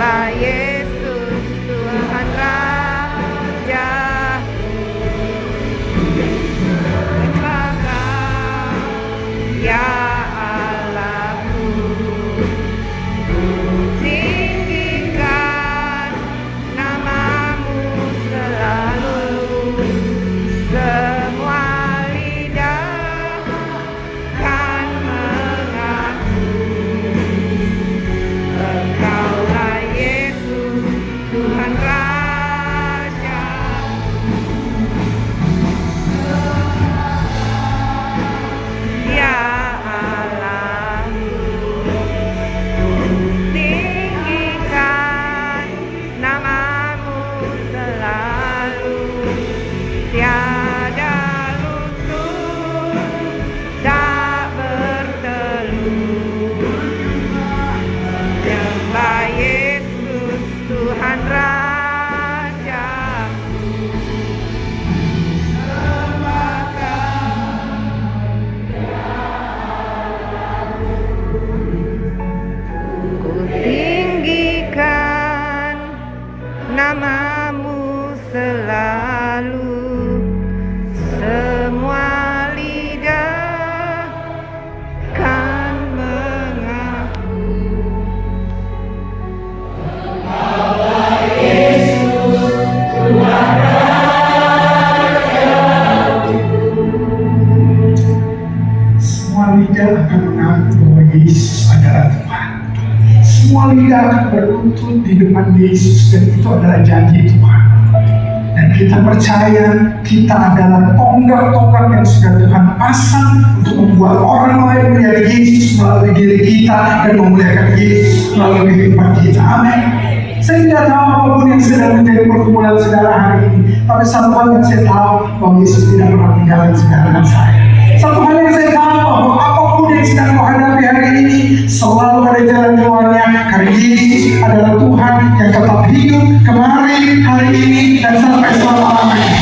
Yesus Tuhan Raja, sembahkan ya Allahku, tinggikan namamu selalu, semua lidah kan mengaku Engkaulah Yesus Tuhan Raja. Ya Allahku, tinggikan namamu selalu, tiada lutut tak bertelut, nyembah Yesus Tuhan Raja, ku tinggikan namamu selalu, semua lidah kan mengaku Semua lidah akan mengaku bahwa Yesus adalah Tuhan. Semua lidah akan berlutut di depan Yesus, dan itu adalah janji Tuhan. Dan kita percaya kita adalah tonggak-tonggak yang sudah Tuhan pasang untuk membuat orang lain melihat Yesus melalui diri kita dan memuliakan Yesus melalui kehidupan kita. Amin. Saya tidak tahu apapun yang sedang menjadi pergumulan saudara hari ini, tapi satu hal yang saya tahu, bahwa Yesus tidak pernah meninggalkan saudara dan saya. Satu hal yang saya tahu, bahwa apapun yang sedang kau hadapi hari ini, selalu ada jalan keluarnya, karena Yesus adalah Tuhan yang tetap hidup kemarin, hari ini, dan sampai selama-lamanya.